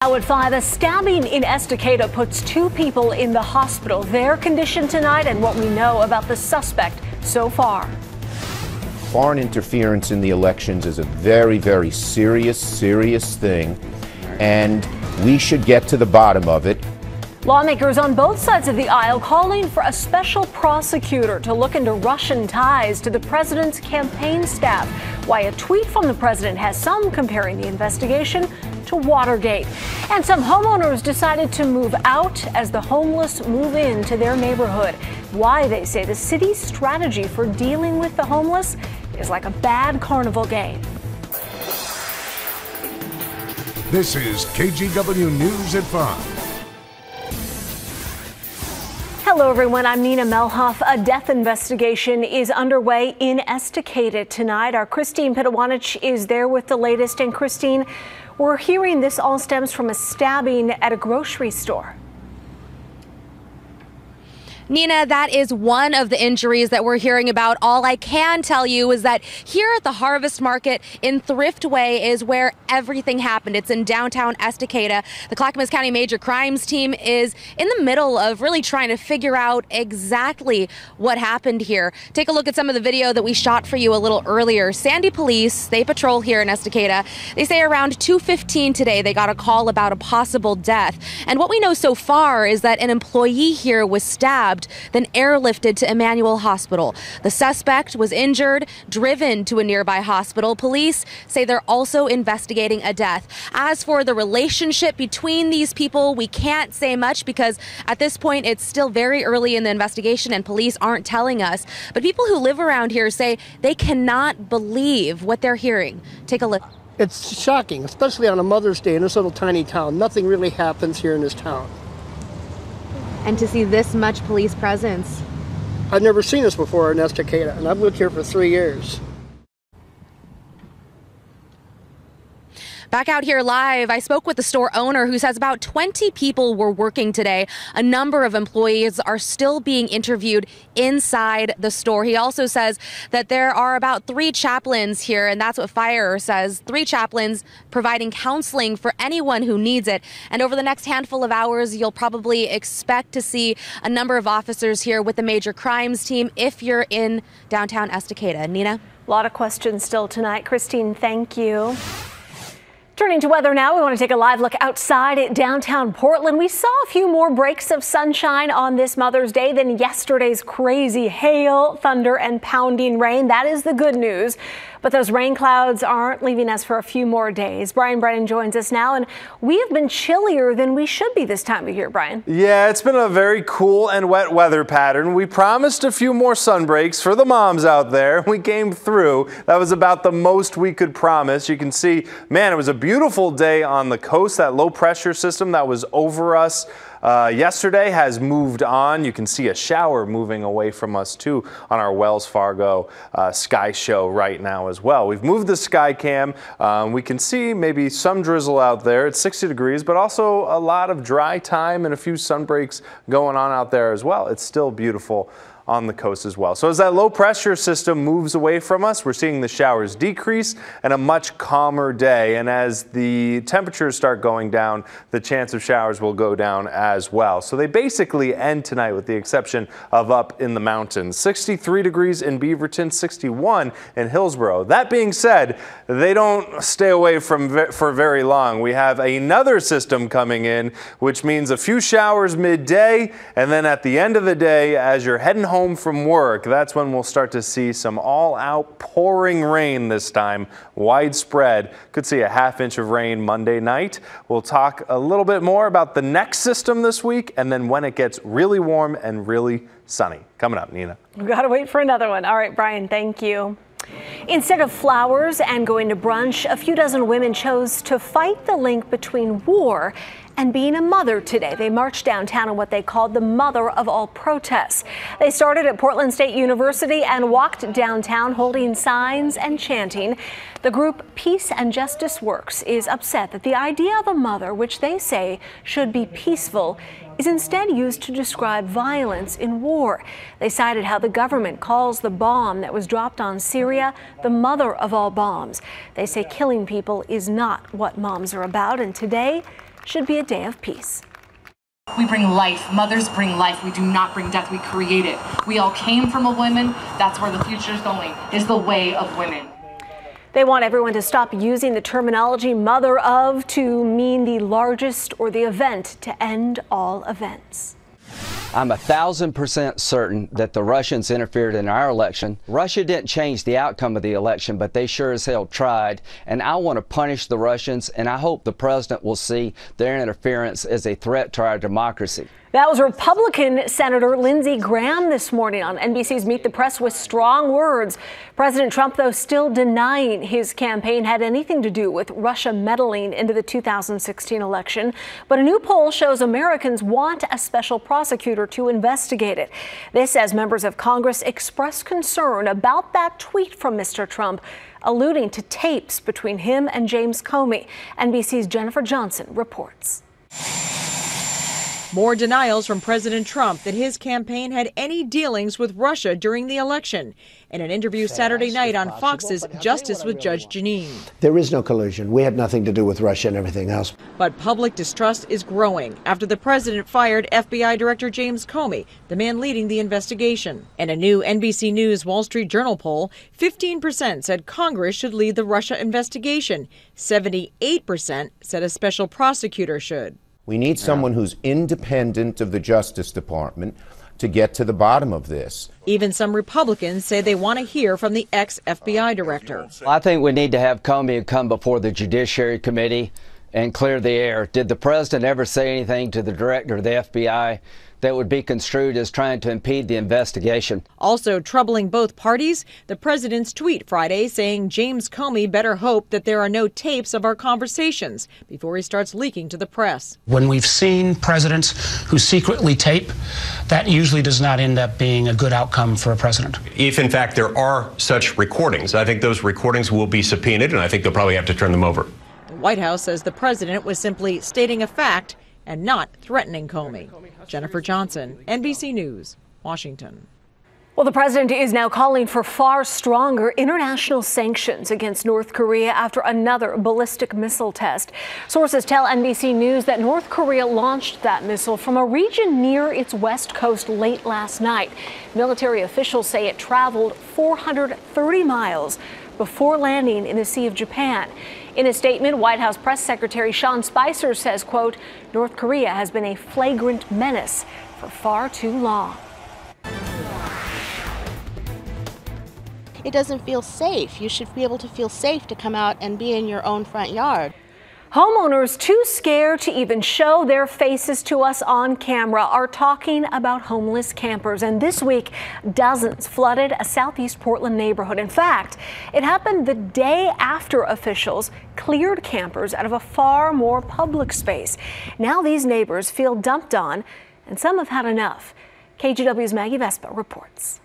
Now at 5, a stabbing in Estacada puts 2 people in the hospital. Their condition tonight and what we know about the suspect so far. Foreign interference in the elections is a very, very serious thing, and we should get to the bottom of it. Lawmakers on both sides of the aisle calling for a special prosecutor to look into Russian ties to the president's campaign staff. Why a tweet from the president has some comparing the investigation to Watergate. And some homeowners decided to move out as the homeless move into their neighborhood. Why they say the city's strategy for dealing with the homeless is like a bad carnival game. This is KGW News at 5. Hello, everyone. I'm Nina Melhoff. A death investigation is underway in Estacada tonight. Our Christine Pitawanich is there with the latest. And Christine, we're hearing this all stems from a stabbing at a grocery store. Nina, that is one of the injuries that we're hearing about. All I can tell you is that here at the Harvest Market in Thriftway is where everything happened. It's in downtown Estacada. The Clackamas County Major Crimes Team is in the middle of really trying to figure out exactly what happened here. Take a look at some of the video that we shot for you a little earlier. Sandy Police, they patrol here in Estacada. They say around 2:15 today they got a call about a possible death. And what we know so far is that an employee here was stabbed, then airlifted to Emmanuel Hospital. The suspect was injured, driven to a nearby hospital. Police say they're also investigating a death. As for the relationship between these people, we can't say much because at this point it's still very early in the investigation and police aren't telling us. But people who live around here say they cannot believe what they're hearing. Take a look. It's shocking, especially on a Mother's Day in this little tiny town. Nothing really happens here in this town. And to see this much police presence. I've never seen this before in Estacada, and I've lived here for 3 years. Back out here live, I spoke with the store owner who says about 20 people were working today. A number of employees are still being interviewed inside the store. He also says that there are about 3 chaplains here, and that's what Fire says. 3 chaplains providing counseling for anyone who needs it. And over the next handful of hours, you'll probably expect to see a number of officers here with the Major Crimes Team if you're in downtown Estacada. Nina? A lot of questions still tonight. Christine, thank you. Turning to weather now, we want to take a live look outside at downtown Portland. We saw a few more breaks of sunshine on this Mother's Day than yesterday's crazy hail, thunder, and pounding rain. That is the good news. But those rain clouds aren't leaving us for a few more days. Brian Brennan joins us now, and we have been chillier than we should be this time of year, Brian. Yeah, it's been a very cool and wet weather pattern. We promised a few more sun breaks for the moms out there. We came through. That was about the most we could promise. You can see, man, it was a beautiful day on the coast. That low pressure system that was over us yesterday has moved on. You can see a shower moving away from us too on our Wells Fargo sky show right now as well. We've moved the sky cam. We can see maybe some drizzle out there. It's 60 degrees, but also a lot of dry time and a few sun breaks going on out there as well. It's still beautiful on the coast as well. So as that low pressure system moves away from us, we're seeing the showers decrease and a much calmer day. And as the temperatures start going down, the chance of showers will go down as well. So they basically end tonight with the exception of up in the mountains. 63 degrees in Beaverton, 61 in Hillsborough. That being said, they don't stay away for very long. We have another system coming in, which means a few showers midday, and then at the end of the day, as you're heading home from work, that's when we'll start to see some all-out pouring rain this time, widespread. Could see a half-inch of rain Monday night. We'll talk a little bit more about the next system this week and then when it gets really warm and really sunny. Coming up, Nina. We've got to wait for another one. All right, Brian, thank you. Instead of flowers and going to brunch, a few dozen women chose to fight the link between war and being a mother today. They marched downtown in what they called the mother of all protests. They started at Portland State University and walked downtown holding signs and chanting. The group Peace and Justice Works is upset that the idea of a mother, which they say should be peaceful, is instead used to describe violence in war. They cited how the government calls the bomb that was dropped on Syria the mother of all bombs. They say killing people is not what moms are about, and today should be a day of peace. We bring life. Mothers bring life. We do not bring death. We create it. We all came from a woman. That's where the future is going, is the way of women. They want everyone to stop using the terminology mother of to mean the largest or the event to end all events. I'm 1,000% certain that the Russians interfered in our election. Russia didn't change the outcome of the election, but they sure as hell tried. And I want to punish the Russians, and I hope the president will see their interference as a threat to our democracy. That was Republican Senator Lindsey Graham this morning on NBC's Meet the Press with strong words. President Trump, though, still denying his campaign had anything to do with Russia meddling into the 2016 election. But a new poll shows Americans want a special prosecutor to investigate it. This as members of Congress express concern about that tweet from Mr. Trump, alluding to tapes between him and James Comey. NBC's Jennifer Johnson reports. More denials from President Trump that his campaign had any dealings with Russia during the election. In an interview Saturday night on Fox's Justice with Judge Jeanine. There is no collusion. We had nothing to do with Russia and everything else. But public distrust is growing after the president fired FBI Director James Comey, the man leading the investigation. In a new NBC News Wall Street Journal poll, 15% said Congress should lead the Russia investigation. 78% said a special prosecutor should. We need someone who's independent of the Justice Department to get to the bottom of this. Even some Republicans say they want to hear from the ex-FBI director. I think we need to have Comey come before the Judiciary Committee and clear the air. Did the president ever say anything to the director of the FBI that would be construed as trying to impede the investigation? Also troubling both parties, the president's tweet Friday saying James Comey better hope that there are no tapes of our conversations before he starts leaking to the press. When we've seen presidents who secretly tape, that usually does not end up being a good outcome for a president. If, in fact, there are such recordings, I think those recordings will be subpoenaed, and I think they'll probably have to turn them over. The White House says the president was simply stating a fact and not threatening Comey. Jennifer Johnson, NBC News, Washington. Well, the president is now calling for far stronger international sanctions against North Korea after another ballistic missile test. Sources tell NBC News that North Korea launched that missile from a region near its west coast late last night. Military officials say it traveled 430 miles before landing in the Sea of Japan. In a statement, White House Press Secretary Sean Spicer says, quote, North Korea has been a flagrant menace for far too long. It doesn't feel safe. You should be able to feel safe to come out and be in your own front yard. Homeowners too scared to even show their faces to us on camera are talking about homeless campers. And this week, dozens flooded a southeast Portland neighborhood. In fact, it happened the day after officials cleared campers out of a far more public space. Now these neighbors feel dumped on, and some have had enough. KGW's Maggie Vespa reports.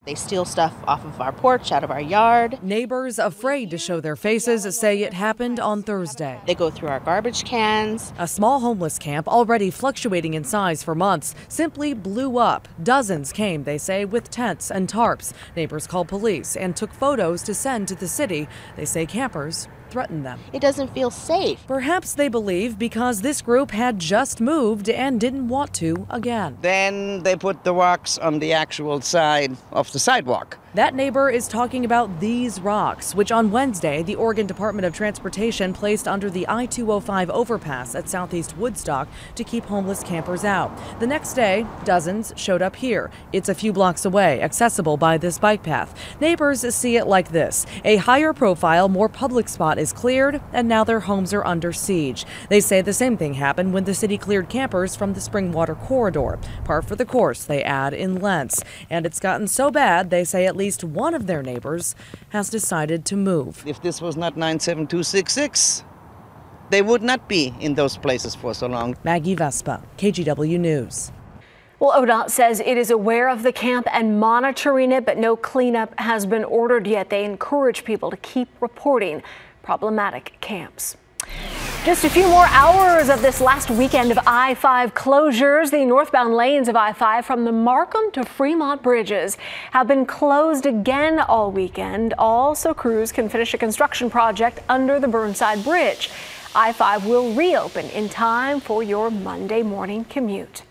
They steal stuff off of our porch, out of our yard. Neighbors afraid to show their faces say it happened on Thursday. They go through our garbage cans. A small homeless camp, already fluctuating in size for months, simply blew up. Dozens came, they say, with tents and tarps. Neighbors called police and took photos to send to the city. They say campers threaten them. It doesn't feel safe. Perhaps they believe because this group had just moved and didn't want to again. Then they put the rocks on the actual side of the sidewalk. That neighbor is talking about these rocks, which on Wednesday, the Oregon Department of Transportation placed under the I-205 overpass at Southeast Woodstock to keep homeless campers out. The next day, dozens showed up here. It's a few blocks away, accessible by this bike path. Neighbors see it like this. A higher profile, more public spot is cleared, and now their homes are under siege. They say the same thing happened when the city cleared campers from the Springwater corridor. Par for the course, they add, in Lentz. And it's gotten so bad, they say at least one of their neighbors has decided to move. If this was not 97266, they would not be in those places for so long. Maggie Vespa, KGW News. Well, ODOT says it is aware of the camp and monitoring it, but no cleanup has been ordered yet. They encourage people to keep reporting problematic camps. Just a few more hours of this last weekend of I-5 closures. The northbound lanes of I-5 from the Markham to Fremont bridges have been closed again all weekend, all so crews can finish a construction project under the Burnside Bridge. I-5 will reopen in time for your Monday morning commute.